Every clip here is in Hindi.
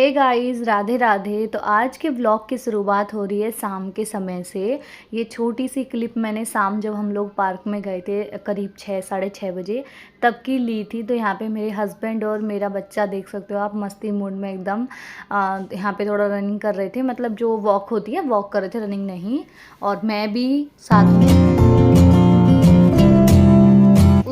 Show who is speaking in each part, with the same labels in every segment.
Speaker 1: Hey guys, Radhe Radhe. तो आज के ब्लॉग की शुरुआत हो रही है शाम के समय से। ये छोटी सी क्लिप मैंने शाम जब हम लोग पार्क में गए थे करीब 6 साढ़े 6 बजे तब की ली थी। तो यहाँ पे मेरे हस्बैंड और मेरा बच्चा देख सकते हो आप, मस्ती मूड में एकदम यहाँ पे थोड़ा रनिंग कर रहे थे। मतलब जो वॉक होती है वॉक कर रहे थे, रनिंग नहीं। और मैं भी साथ में।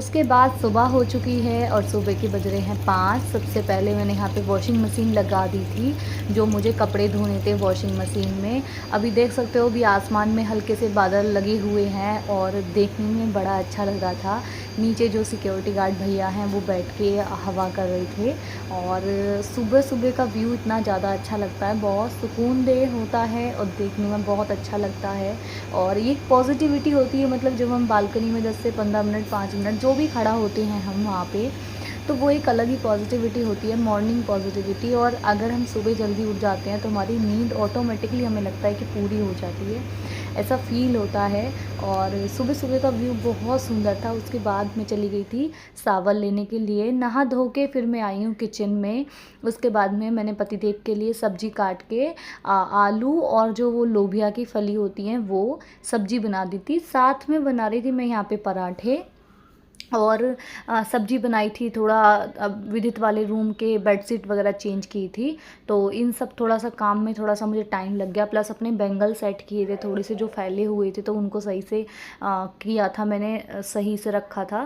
Speaker 1: उसके बाद सुबह हो चुकी है और सुबह के बज रहे हैं 5। सबसे पहले मैंने यहाँ पे वॉशिंग मशीन लगा दी थी, जो मुझे कपड़े धोने थे वॉशिंग मशीन में। अभी देख सकते हो भी आसमान में हल्के से बादल लगे हुए हैं और देखने में बड़ा अच्छा लग रहा था। नीचे जो सिक्योरिटी गार्ड भैया हैं वो बैठ के हवा कर रहे थे। और सुबह सुबह का व्यू इतना ज़्यादा अच्छा लगता है, बहुत सुकूनदेह होता है और देखने में बहुत अच्छा लगता है। और ये पॉजिटिविटी होती है, मतलब जब हम बालकनी में 10 से 15 मिनट 5 मिनट जो भी खड़ा होते हैं हम वहाँ पे, तो वो एक अलग ही पॉजिटिविटी होती है, मॉर्निंग पॉजिटिविटी। और अगर हम सुबह जल्दी उठ जाते हैं तो हमारी नींद ऑटोमेटिकली हमें लगता है कि पूरी हो जाती है, ऐसा फ़ील होता है। और सुबह सुबह का व्यू बहुत सुंदर था। उसके बाद मैं चली गई थी सावन लेने के लिए, नहा धो के फिर मैं आई हूँ किचन में। उसके बाद में मैंने पतिदेव के लिए सब्ज़ी काट के आलू और जो वो लोबिया की फली होती हैं वो सब्ज़ी बना दी थी। साथ में बना रही थी मैं यहाँ पे पराठे और सब्जी बनाई थी। थोड़ा विद्युत वाले रूम के बेडशीट वगैरह चेंज की थी। तो इन सब थोड़ा सा काम में थोड़ा सा मुझे टाइम लग गया। प्लस अपने बैंगल सेट किए थे थोड़े से जो फैले हुए थे, तो उनको सही से किया था मैंने, सही से रखा था।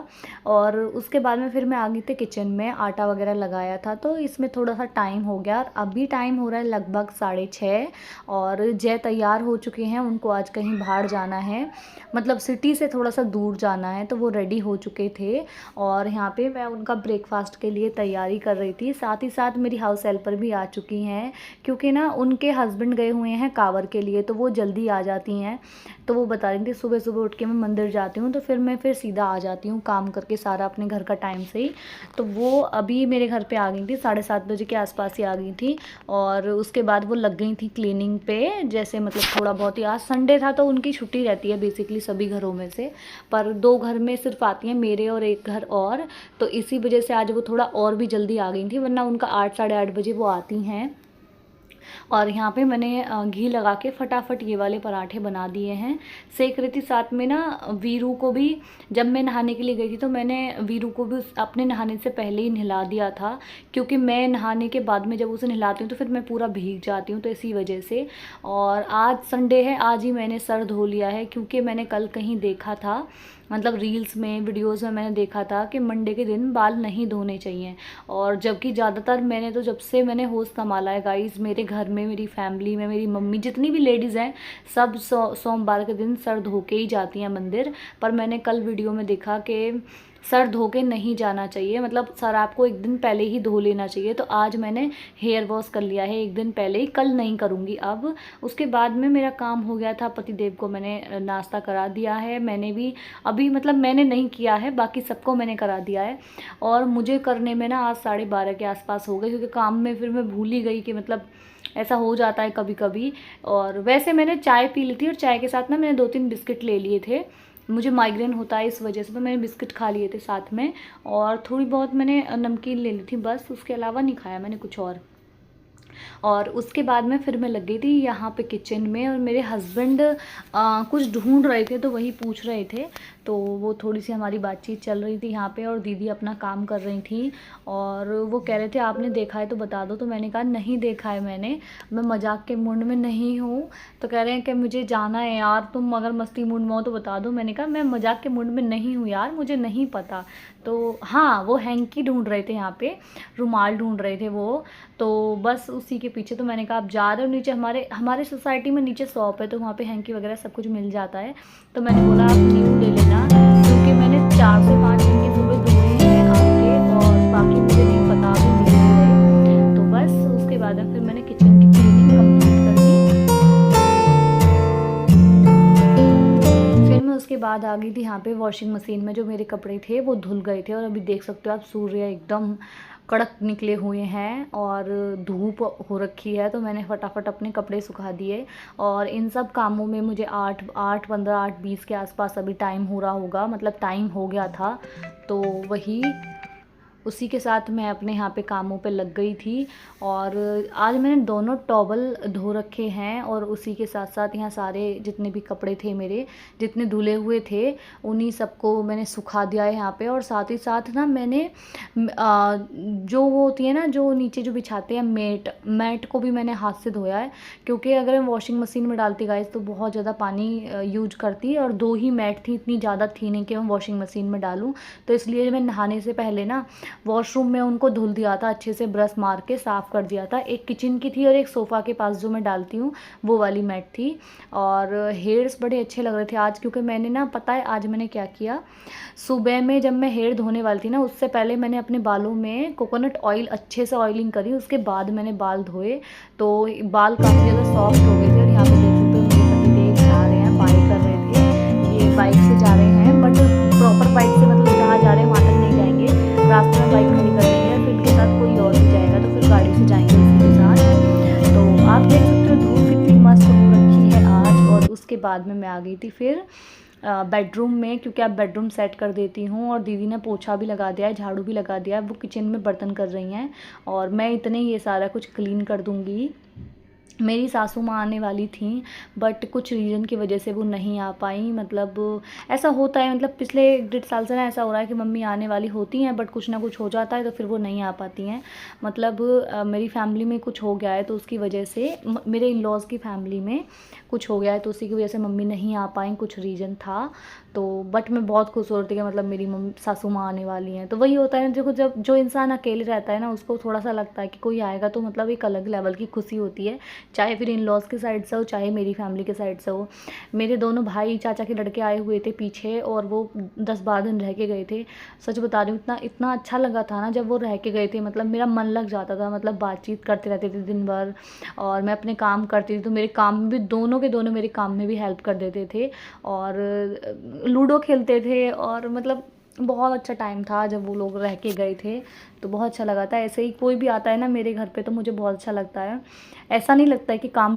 Speaker 1: और उसके बाद में फिर मैं आ गई थी किचन में, आटा वगैरह लगाया था, तो इसमें थोड़ा सा टाइम हो गया। और अभी टाइम हो रहा है लगभग 6:30 और जय तैयार हो चुके हैं। उनको आज कहीं बाहर जाना है, मतलब सिटी से थोड़ा सा दूर जाना है, तो वो रेडी हो चुके थे। और यहाँ पे मैं उनका ब्रेकफास्ट के लिए तैयारी कर रही थी। साथ ही साथ मेरी हाउस हेल्पर भी आ चुकी हैं, क्योंकि ना उनके हस्बैंड गए हुए हैं कांवर के लिए, तो वो जल्दी आ जाती हैं। तो वो बता रही थी सुबह सुबह उठ के मैं मंदिर जाती हूँ, तो फिर मैं सीधा आ जाती हूँ काम करके सारा अपने घर का टाइम से ही। तो वो अभी मेरे घर पे आ गई थी, 7:30 बजे के आसपास ही आ गई थी। और उसके बाद वो लग गई थी क्लीनिंग पे, जैसे मतलब थोड़ा बहुत ही। आज संडे था तो उनकी छुट्टी रहती है बेसिकली सभी घरों में से, पर 2 घर में सिर्फ आती हैं, मेरे और एक घर और। तो इसी वजह से आज वो थोड़ा और भी जल्दी आ गई थी, वरना उनका 8 साढ़े 8 बजे वो आती हैं। और यहाँ पे मैंने घी लगा के फटाफट ये वाले पराठे बना दिए हैं, सेक रही थी। साथ में ना वीरू को भी, जब मैं नहाने के लिए गई थी तो मैंने वीरू को भी अपने नहाने से पहले ही नहला दिया था, क्योंकि मैं नहाने के बाद में जब उसे नहलाती हूँ तो फिर मैं पूरा भीग जाती हूँ, तो इसी वजह से। और आज संडे है, आज ही मैंने सर धो लिया है, क्योंकि मैंने कल कहीं देखा था, मतलब रील्स में वीडियोस में मैंने देखा था कि मंडे के दिन बाल नहीं धोने चाहिए। और जबकि ज़्यादातर मैंने तो जब से मैंने होश संभाला है गाइस, मेरे घर में, मेरी फैमिली में, मेरी मम्मी जितनी भी लेडीज़ हैं सब सोमवार के दिन सर धो के ही जाती हैं मंदिर। पर मैंने कल वीडियो में देखा कि सर धो के नहीं जाना चाहिए, मतलब सर आपको एक दिन पहले ही धो लेना चाहिए। तो आज मैंने हेयर वॉश कर लिया है एक दिन पहले ही, कल नहीं करूँगी अब। उसके बाद में मेरा काम हो गया था, पतिदेव को मैंने नाश्ता करा दिया है। मैंने भी अभी, मतलब मैंने नहीं किया है, बाकी सबको मैंने करा दिया है। और मुझे करने में ना आज 12:30 के आसपास हो गए, क्योंकि काम में फिर मैं भूल ही गई कि मतलब ऐसा हो जाता है कभी कभी। और वैसे मैंने चाय पी ली थी और चाय के साथ ना मैंने 2-3 बिस्किट ले लिए थे, मुझे माइग्रेन होता है इस वजह से, तो मैंने बिस्किट खा लिए थे साथ में। और थोड़ी बहुत मैंने नमकीन ले ली थी, बस उसके अलावा नहीं खाया मैंने कुछ और उसके बाद में फिर मैं लग गई थी यहाँ पे किचन में। और मेरे हस्बैंड कुछ ढूंढ रहे थे, तो वही पूछ रहे थे, तो वो थोड़ी सी हमारी बातचीत चल रही थी यहाँ पे। और दीदी अपना काम कर रही थी, और वो कह रहे थे आपने देखा है तो बता दो। तो मैंने कहा नहीं देखा है मैंने, मैं मजाक के मूड में नहीं हूँ। तो कह रहे हैं कि मुझे जाना है यार, तुम अगर मस्ती मूड में हो तो बता दो। मैंने कहा मैं मजाक के मूड में नहीं हूँ यार, मुझे नहीं पता। तो हाँ, वो हैंकी ढूंढ रहे थे यहाँ पे, रुमाल ढूंढ रहे थे वो। तो बस उसी के पीछे, तो मैंने कहा आप जा रहे हो नीचे, हमारे हमारे सोसाइटी में नीचे शॉप है, तो वहाँ पे हैंकी वगैरह सब कुछ मिल जाता है। तो मैंने बोला आप न्यू ले लेना, क्योंकि मैंने 4 से 5 हैंकी सुबह धोए हैं आपके, और बाकी मुझे नहीं पता अभी मिले नहीं। तो बस उसके बाद फिर मैंने किचन की क्लीनिंग कंप्लीट कर दी। फिर मैं उसके बाद आ गई थी यहाँ पे वॉशिंग मशीन में, जो मेरे कपड़े थे वो धुल गए थे। और अभी देख सकते हो आप, सूर्य एकदम कड़क निकले हुए हैं और धूप हो रखी है, तो मैंने फटाफट अपने कपड़े सुखा दिए। और इन सब कामों में मुझे 8:15 8:20 के आसपास अभी टाइम हो रहा होगा, मतलब टाइम हो गया था। तो वही उसी के साथ मैं अपने यहाँ पे कामों पे लग गई थी। और आज मैंने दोनों टॉवल धो रखे हैं और उसी के साथ साथ यहाँ सारे जितने भी कपड़े थे मेरे, जितने धुले हुए थे, उन्हीं सबको मैंने सुखा दिया है यहाँ पे। और साथ ही साथ ना मैंने जो वो होती है ना, जो नीचे जो बिछाते हैं मैट को भी मैंने हाथ से धोया है, क्योंकि अगर मैं वॉशिंग मशीन में डालती गाइस तो बहुत ज़्यादा पानी यूज करती। और 2 ही मैट थी, इतनी ज़्यादा थी नहीं कि मैं वॉशिंग मशीन में डालूं। तो इसलिए मैं नहाने से पहले ना वॉशरूम में उनको धुल दिया था, अच्छे से ब्रश मार के साफ़ कर दिया था। एक किचन की थी और एक सोफ़ा के पास जो मैं डालती हूँ वो वाली मैट थी। और हेयर्स बड़े अच्छे लग रहे थे आज, क्योंकि मैंने ना, पता है आज मैंने क्या किया, सुबह में जब मैं हेयर धोने वाली थी ना, उससे पहले मैंने अपने बालों में कोकोनट ऑयल अच्छे से ऑयलिंग करी, उसके बाद मैंने बाल धोए। तो बाल काफ़ी ज़्यादा सॉफ्ट हो गए थे। और यहाँ पे देख सकते हो मेरे पतिदेव जा रहे हैं, बाइक कर रहे थे, ये बाइक से जा रहे हैं, बट प्रॉपर बाइक से मतलब जहाँ जा रहे हैं वहाँ तक नहीं जाएंगे, रास्ते में बाइक खड़ी कर देंगे, फिर इनके साथ कोई और भी जाएगा तो फिर गाड़ी से जाएंगे इसी के साथ। तो आप देख सकते हो धूप कितनी मस्त हो रखी है आज। और उसके बाद में मैं आ गई थी फिर बेडरूम में, क्योंकि आप बेडरूम सेट कर देती हूँ। और दीदी ने पोछा भी लगा दिया है, झाड़ू भी लगा दिया है, वो किचन में बर्तन कर रही हैं और मैं इतने ये सारा कुछ क्लीन कर दूँगी। मेरी सासू माँ आने वाली थी, बट कुछ रीज़न की वजह से वो नहीं आ पाई। मतलब ऐसा होता है, मतलब पिछले 1.5 साल से ना ऐसा हो रहा है कि मम्मी आने वाली होती हैं बट कुछ ना कुछ हो जाता है तो फिर वो नहीं आ पाती हैं। मतलब मेरी फैमिली में कुछ हो गया है तो उसकी वजह से, मेरे इन लॉज़ की फैमिली में कुछ हो गया है तो उसी की वजह से मम्मी नहीं आ पाई, कुछ रीज़न था। तो बट मैं बहुत खुश हो रही थी कि मतलब मेरी मम्मी सासू माँ आने वाली हैं। तो वही होता है ना, देखो जब जो इंसान अकेले रहता है ना, उसको थोड़ा सा लगता है कि कोई आएगा तो मतलब एक अलग लेवल की खुशी होती है, चाहे फिर इन लॉज़ की साइड से हो चाहे मेरी फैमिली के साइड से हो। मेरे दोनों भाई चाचा के लड़के आए हुए थे पीछे और वो 10-12 दिन रह के गए थे। सच बता रही हूँ, इतना इतना अच्छा लगा था ना जब वो रह के गए थे, मतलब मेरा मन लग जाता था। मतलब बातचीत करते रहते थे दिन भर और मैं अपने काम करती थी, तो मेरे काम में भी दोनों के दोनों मेरे काम में भी हेल्प कर देते थे और लूडो खेलते थे। और मतलब बहुत अच्छा टाइम था जब वो लोग रह के गए थे, तो बहुत अच्छा लगा था। ऐसे ही कोई भी आता है ना मेरे घर पे तो मुझे बहुत अच्छा लगता है, ऐसा नहीं लगता है कि काम।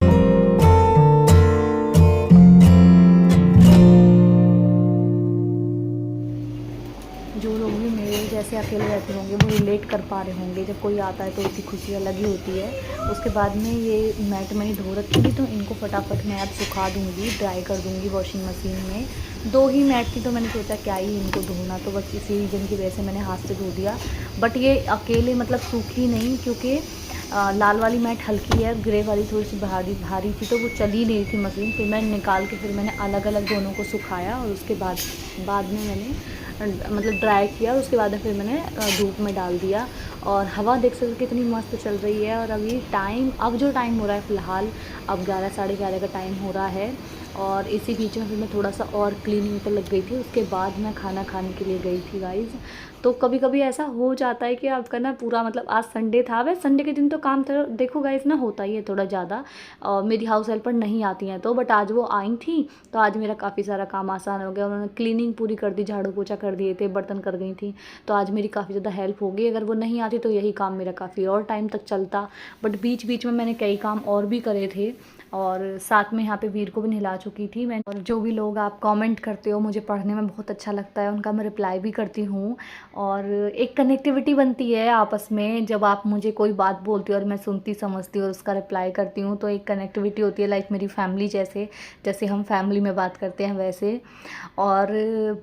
Speaker 1: जो लोग भी मेरे जैसे अकेले रहते होंगे वो रिलेट कर पा रहे होंगे, जब कोई आता है तो उसकी खुशी अलग ही होती है। उसके बाद में ये मैट मैंने धो रखी थी तो इनको फटाफट मैं अब सुखा दूँगी, ड्राई कर दूँगी वॉशिंग मशीन में। 2 ही मैट थी तो मैंने सोचा क्या ही इनको धोना, तो बस इसी रीज़न की वजह से मैंने हाथ से धो दिया। बट ये अकेले मतलब सूखी नहीं, क्योंकि लाल वाली मैट हल्की है, ग्रे वाली थोड़ी सी भारी भारी थी तो वो चल ही नहीं थी मशीन। फिर मैंने निकाल के फिर मैंने अलग अलग दोनों को सुखाया और उसके बाद में मैंने मतलब ड्राई किया। उसके बाद फिर मैंने धूप में डाल दिया। और हवा देख सकते कितनी मस्त चल रही है। और अभी अब जो टाइम हो रहा है फ़िलहाल, अब 11 साढ़े 11 का टाइम हो रहा है। और इसी बीच में फिर मैं थोड़ा सा और क्लीनिंग पे लग गई थी। उसके बाद मैं खाना खाने के लिए गई थी गाइज़। तो कभी कभी ऐसा हो जाता है कि आपका ना पूरा, मतलब आज संडे था, वैसे संडे के दिन तो काम तो देखो गाइस ना होता ही है थोड़ा ज़्यादा। मेरी हाउस हेल्पर नहीं आती हैं तो, बट आज वो आई थी तो आज मेरा काफ़ी सारा काम आसान हो गया। उन्होंने क्लीनिंग पूरी कर दी, झाड़ू पोछा कर दिए थे, बर्तन कर गई थी, तो आज मेरी काफ़ी ज़्यादा हेल्प हो गई। अगर वो नहीं आती तो यही काम मेरा काफ़ी और टाइम तक चलता, बट बीच बीच में मैंने कई काम और भी करे थे। और साथ में यहाँ पे वीर को भी नहला चुकी थी मैं। और जो भी लोग आप कमेंट करते हो मुझे पढ़ने में बहुत अच्छा लगता है, उनका मैं रिप्लाई भी करती हूँ। और एक कनेक्टिविटी बनती है आपस में, जब आप मुझे कोई बात बोलती हो और मैं सुनती समझती हूँ और उसका रिप्लाई करती हूँ, तो एक कनेक्टिविटी होती है, लाइक मेरी फैमिली जैसे, जैसे हम फैमिली में बात करते हैं वैसे। और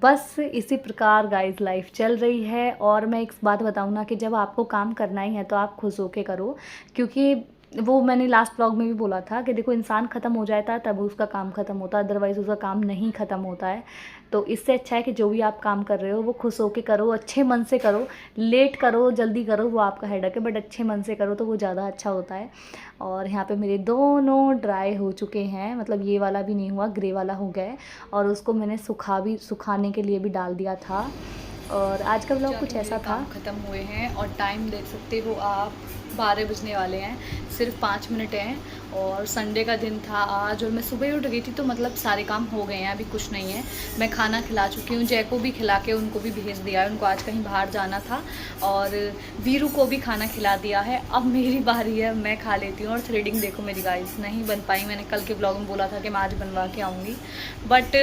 Speaker 1: बस इसी प्रकार गाइस लाइफ चल रही है। और मैं एक बात बताऊँ ना कि जब आपको काम करना ही है तो आप खुश होके करो, क्योंकि वो मैंने लास्ट व्लॉग में भी बोला था कि देखो इंसान ख़त्म हो जाता है तब उसका काम ख़त्म होता है, अदरवाइज़ उसका काम नहीं ख़त्म होता है। तो इससे अच्छा है कि जो भी आप काम कर रहे हो वो खुश होके करो, अच्छे मन से करो, लेट करो जल्दी करो वो आपका हेडेक है, बट अच्छे मन से करो तो वो ज़्यादा अच्छा होता है। और यहाँ पे मेरे दोनों ड्राई हो चुके हैं, मतलब ये वाला भी नहीं हुआ, ग्रे वाला हो गया है। और उसको मैंने सुखाने के लिए भी डाल दिया था। और आज का व्लॉग कुछ ऐसा था। ख़त्म हुए हैं और टाइम देख सकते हो आप, 12 बजने वाले हैं, सिर्फ 5 मिनट हैं। और संडे का दिन था आज और मैं सुबह ही उठ गई थी तो मतलब सारे काम हो गए हैं, अभी कुछ नहीं है। मैं खाना खिला चुकी हूँ, जय को भी खिला के उनको भी भेज दिया है, उनको आज कहीं बाहर जाना था। और वीरू को भी खाना खिला दिया है, अब मेरी बारी है, मैं खा लेती हूँ। और थ्रेडिंग देखो मेरी गाइस नहीं बन पाई, मैंने कल के ब्लॉग में बोला था कि मैं आज बनवा के आऊँगी, बट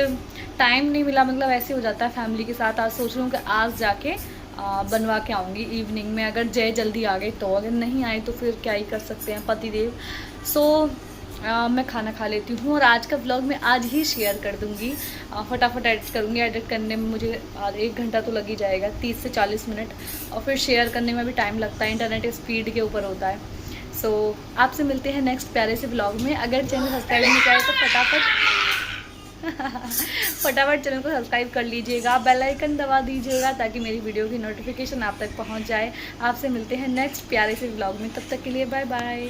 Speaker 1: टाइम नहीं मिला। मतलब ऐसे हो जाता है फैमिली के साथ। आज सोच रही हूँ कि आज जाके बनवा के आऊँगी इवनिंग में, अगर जय जल्दी आ गई तो। अगर नहीं आए तो फिर क्या ही कर सकते हैं पतिदेव। सो मैं खाना खा लेती हूँ और आज का व्लॉग मैं आज ही शेयर कर दूँगी। फटाफट एडिट करूँगी। एडिट करने में मुझे 1 घंटा तो लग ही जाएगा, 30 से 40 मिनट, और फिर शेयर करने में भी टाइम लगता है, इंटरनेट स्पीड के ऊपर होता है। सो आपसे मिलते हैं नेक्स्ट प्यारे से व्लॉग में। अगर चैनल सब्सक्राइब नहीं किया है तो फटाफट चैनल को सब्सक्राइब कर लीजिएगा, बेल आइकन दबा दीजिएगा ताकि मेरी वीडियो की नोटिफिकेशन आप तक पहुंच जाए। आपसे मिलते हैं नेक्स्ट प्यारे से व्लॉग में, तब तक के लिए बाय बाय।